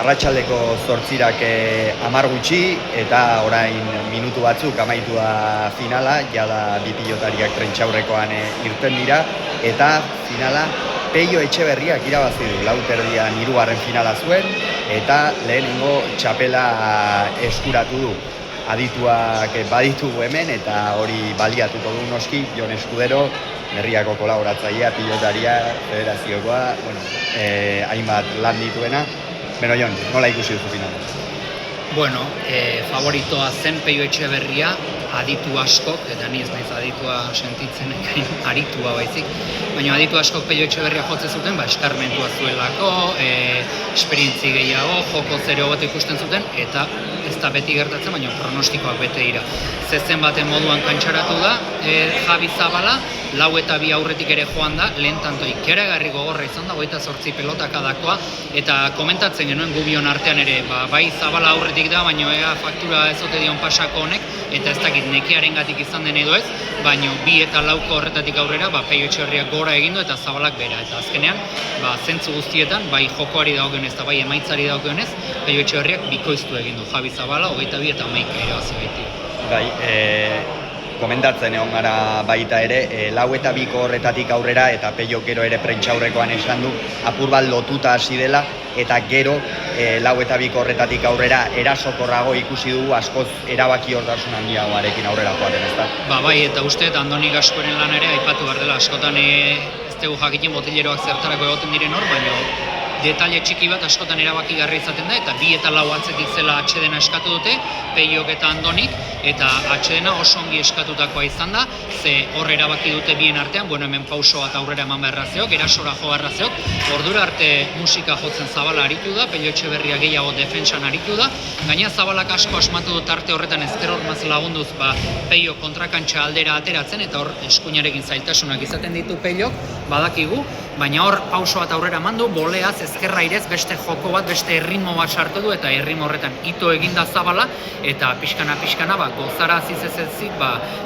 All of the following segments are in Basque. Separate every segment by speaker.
Speaker 1: Arratsaldeko 8:00 10 gutxi eta orain minutu batzuk amaitu da finala, jada bi pilotariak trentxaurrekoan irten dira eta finala Peio Etxeberriak irabazi du. Lauterdian 3. finala zuen eta lehenengo txapela eskuratu du. Adituak baditugu hemen eta hori baliatuko du noski Jon Eskudero, Berriako kolaboratzailea, pilotaria, federaziokoa, hainbat lan dituena. Beno, Jon, nola ikusi duzu finala?
Speaker 2: Bueno, favoritoa zen Peio Etxeberria, aditu askok, eta ni ez naiz aditua sentitzen ekain aritua baizik, baina aditu askok Peio Etxeberria jotze zuten, eskarmentua zuelako, esperientzi gehiago, joko zero bat ikusten zuten, eta ez da beti gertatzen, baina pronostikoak bete dira. Zezen baten moduan kantxaratu da, Javi Zabala, 4 eta 2 aurretik ere joan da, lehen tanto ikeragarri gogorra izan da, 28 pelotaka eta komentatzen genuen gubion artean ere, bai Zabala aurretik da, baina ea faktura ez ote dion pasako honek, eta ez dakit nekearen gatik izan den edo ez, baina 2 eta 4 horretatik aurrera, Peio Etxeberriak gora egindu eta Zabalak bera, eta azkenean, zentzu guztietan, bai jokoari dagokionez eta bai emaitzari dagokionez, Peio Etxeberriak bikoiztu egindu, Javi Zabala, 22 eta 11 irabazi baitu.
Speaker 1: Bai, komentatzen egon gara baita ere, 4 eta 2 horretatik aurrera eta Peio gero ere prentxaurrekoan esan du, apur bat lotuta hasi dela, eta gero 4 eta 2 horretatik aurrera erasokorrago ikusi dugu askoz erabaki hortasun handiagoarekin aurrera joaten, ezta?
Speaker 2: Bai, eta uste, Andoni Gaskoren lan ere aipatu behar dela, askotan ez dugu jakiten botileroak zertarako egoten diren hor, baina detaile txiki bat askotan erabakigarri izaten da, eta 2 eta 4 atzetik zela atxedena eskatu dute, Peiok eta Andonik, eta atxedena oso ongi eskatutakoa izan da, ze hor erabaki dute bien artean, hemen pauso bat aurrera eman beharrazeok, erasora jo beharrazeok, ordura arte musika jotzen Zabala aritu da, Peio Etxeberria gehiago defentsan aritu da, gaina Zabalak asko asmatu dut arte horretan ezker hormaz lagunduz, Peio kontrakantxa aldera ateratzen, eta hor eskuinarekin zailtasunak izaten ditu Peiok, badakigu, baina hor pauso bat aurrera mandu, boleaz ezkerra irez beste joko bat, beste erritmo bat sartu du, eta erritmo horretan ito eginda Zabala, eta pixkana, gozara azizezezik,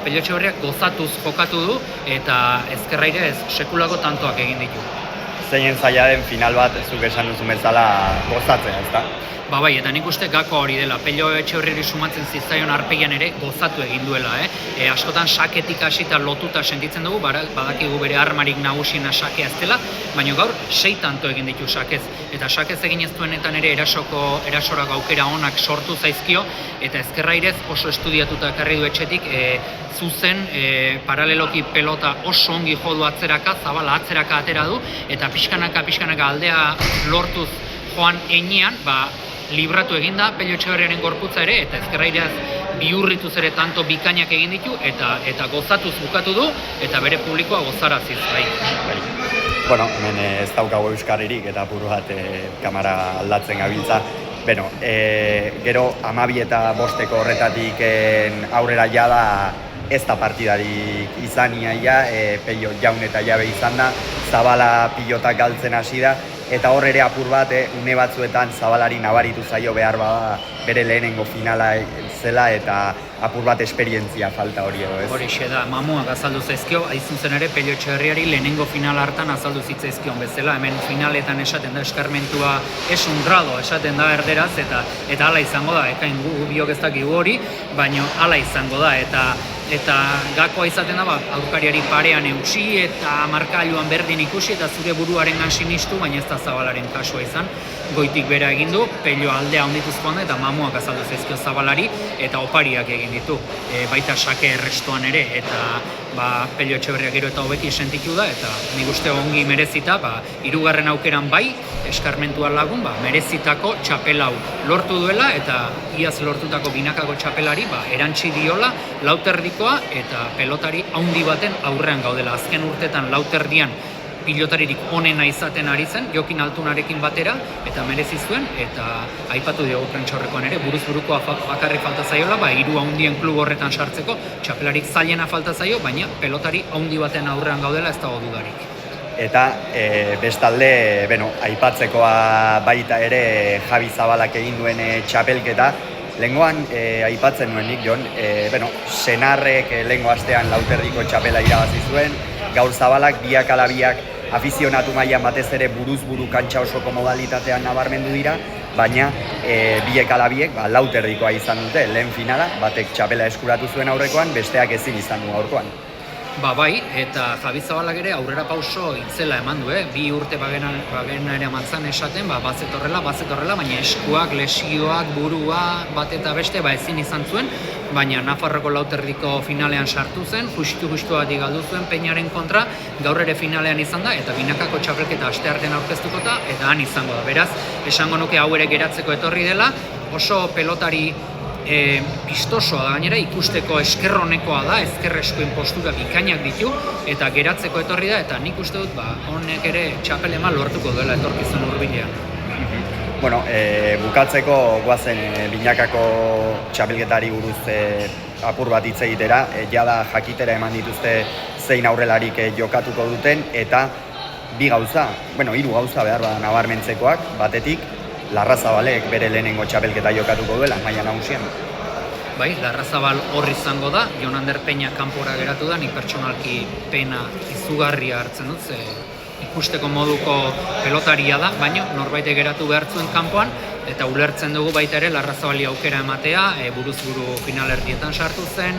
Speaker 2: Peio Etxeberriak gozatuz jokatu du, eta ezkerra irez sekulako tantoak egin ditu.
Speaker 1: Zeinen zaila den final bat, zuk esan duzu bezala gozatzea, ezta?
Speaker 2: Bai, eta nik uste gako hori dela, Peio Etxeberriari sumatzen zitzaion arpeian ere gozatu egin duela, askotan saketik hasita lotuta sentitzen dugu, badakigu bere armarik nagusiena sakea ez dela, baina gaur 6 tanto egin ditu sakez, eta sakez egin ez duenetan ere erasorak aukera onak sortu zaizkio, eta ezkerra irez oso estudiatuta ekarri du etxetik, zuzen, paraleloki pelota oso ongi jodu atzeraka, Zabala atzeraka atera du, eta pixkanaka aldea lortuz joan enean, libratu eginda Peio Etxeberriaren gorputza ere, eta ezkerra ireaz bihurrituz ere tanto bikainak egin ditu, eta gozatuz bukatu du, eta bere publikoa gozaraziz, bai.
Speaker 1: Bueno, hemen ez daukagu euskaririk eta apur bat kamara aldatzen gabiltza. Beno, gero 12 eta 5 horretatik aurrera jada ez da partidarik izan iaia, Peio jaun eta jabe izan da, Zabala pilotak galtzen hasi da, eta hor ere apur bat, une batzuetan Zabalari nabaritu zaio behar bada bere lehenengo finala zela, eta apur bat esperientzia falta hori edo, ez?
Speaker 2: Horixe da, mamuak azaldu zaizkio, haizun zen ere Peio Etxeberriari lehenengo final hartan azaldu zitzaizkion bezala, hemen finaletan esaten da eskarmentua es un grado, esaten da erderaz, eta hala izango da, ekain gu biok ez dakigu hori, baina hala izango da, eta gakoa izaten da, aurkariari parean eutsi eta markailuan berdin ikusi eta zure buruarengan sinistu, baina ez da Zabalaren kasua izan, goitik bera egin du, Peio aldea ondituz joan da, eta mamuak azaldu zaizkio Zabalari, eta opariak egin ditu, baita sake errestuan ere, eta Peio Etxeberria gero eta hobeki sentitu da, eta nik uste ongi merezita, 3. aukeran bai, eskarmentuan lagun, merezitako txapelau lortu duela, eta iaz lortutako binakako txapelari, erantsi diola, lauterdikoa, eta pelotari haundi baten aurrean gaudela. Azken urtetan lauterdian pilotaririk onena izaten ari zen, Jokin Altunarekin batera, eta merezi zuen, eta aipatu diogu prentxaurrekoan ere, buruz-burukoa bakarrik falta zaiola, 3 haundien klub horretan sartzeko, txapelarik zailena falta zaio, baina pelotari haundi baten aurrean gaudela ez dago dudarik.
Speaker 1: Eta bestalde, aipatzekoa baita ere Javi Zabalak egin duen txapelketa, lehengoan aipatzen nuen nik, Jon, senarrek lehengo astean lauterdiko txapela irabazi zuen, gaur Zabalak 2 ala 2 afizionatu mailan batez ere buruz-buru kantxa osoko modalitatean nabarmendu dira, baina biek ala biek lauterdikoa izan dute lehen finala, batek txapela eskuratu zuen aurrekoan, besteak ezin izan du aurkoan.
Speaker 2: Bai, eta Javi Zabalak ere aurrera pauso itzela eman du, bi urte bagena ere amantzan esaten, bazetorrela, baina eskuak, lesioak, burua, bat eta beste, ezin izan zuen, baina Nafarroko lauterdiko finalean sartu zen, justu batik galdu zuen Peñaren kontra, gaur ere finalean izan da, eta binakako txapelketa asteartean aurkeztuko eta han izango da. Beraz, esango nuke hau ere geratzeko etorri dela, oso pelotari pistosoa da gainera, ikusteko eskerronekoa da, ezker eskuen postura bikainak ditu, eta geratzeko etorri da, eta nik uste dut, honek ere txapelema lortuko duela etorkizun hurbilean.
Speaker 1: Bueno, bukatzeko guazen binakako txapelketari buruz apur bat hitz egitera, jada jakitera eman dituzte zein aurrelarik jokatuko duten, eta hiru gauza behar bada nabarmentzekoak, batetik, Larrazabalek bere lehenengo txapelketa jokatuko duela, maila nagusian.
Speaker 2: Larrazabal hor izango da, Jon Ander Peña kanpora geratu da, nik pertsonalki pena izugarria hartzen dut, ikusteko moduko pelotaria da, baina norbait geratu behar zuen kanpoan, eta ulertzen dugu baita ere Larrazabali aukera ematea, buruz buru finalerdietan sartu zen,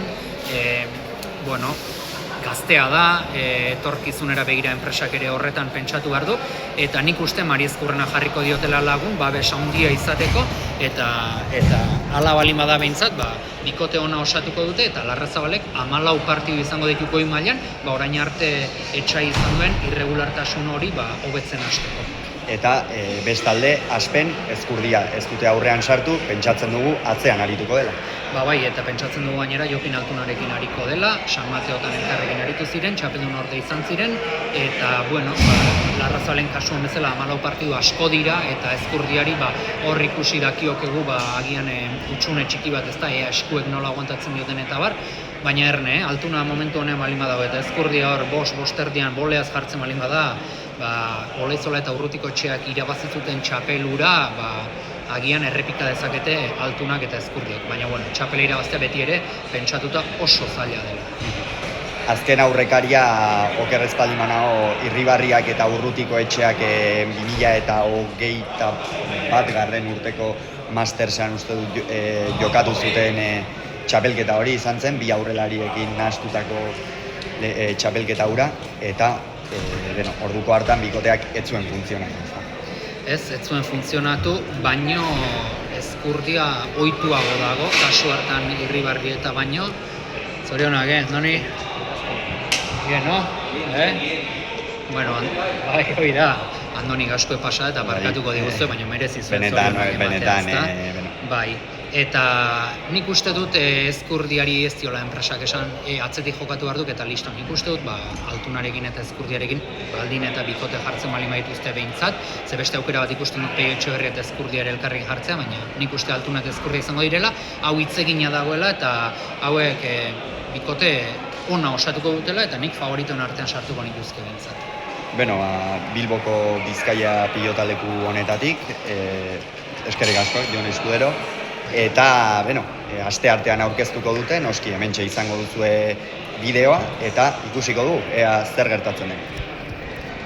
Speaker 2: gaztea da, etorkizunera begira enpresak ere horretan pentsatu behar du, eta nik uste Mari Ezkurrena jarriko diotela lagun, babes handia izateko, eta hala balin bada behintzat, bikote ona osatuko dute, eta Larrazabalek 14 partidu izango ditu goi mailan, orain arte etxai izan duen irregulartasun hori hobetzen hasteko.
Speaker 1: Eta bestalde, Aspen, Ezkurdia ez dute aurrean sartu, pentsatzen dugu atzean arituko dela.
Speaker 2: Eta pentsatzen dugu gainera Jokin Altunarekin ariko dela, San Mateotan elkarrekin aritu ziren, txapeldun orde izan ziren, eta, Larrazabalen kasuan bezala 14 partidu asko dira, eta Ezkurdiari hor ikusi dakiokegu agian utxune txiki bat ez da, eskuek nola aguantatzen dioten eta bar, baina erne, Altuna momentu honean balin badago, eta Ezkurdia hor bosterdian boleaz jartzen balin bada, Olaizola eta Urrutiko etxeak irabazitzuten txapelura, agian errepika dezakete Altunak eta Ezkurdiak. Baina, txapela irabaztea beti ere, pentsatuta oso zaila dela.
Speaker 1: Azken aurrekaria oker ez baldin banago Irribarriak eta Urrutiko etxeak 2021 urteko Mastersean uste dut jokatu zuten txapelketa hori izan zen, bi aurrelariekin nahastutako txapelketa hura, eta orduko hartan bikoteak ez zuen funtzionatu.
Speaker 2: Ez zuen funtzionatu, baino Ezkurdia ohituago dago, kasu hartan Irribarri eta baino. Zorionak, Andoni? No? Hoi da, Andoni gaskue pasa eta barkatuko diguzue, baina merezi zuen
Speaker 1: Benetan.
Speaker 2: Eta nik uste dut Ezkurdiari ez diola enpresak esan atzetik jokatu behar duk eta listo. Nik uste dut Altunarekin eta Ezkurdiarekin baldin eta bikote jartzen bali maituzte behintzat, ze beste aukera bat ikusten dut Peio Etxeberria eta Ezkurdiare elkarrekin jartzea, baina nik uste Altuna eta Ezkurdia izango direla, hau hitzegina dagoela eta hauek bikote ona osatuko dutela eta nik favoritoen artean sartuko nituzke behintzat.
Speaker 1: Bilboko Bizkaia pilotaleku honetatik, eskerrik asko, Jon Eskudero, eta, aste artean aurkeztuko dute, noski hementxe izango duzue bideoa, eta ikusiko du, ea zer gertatzen den.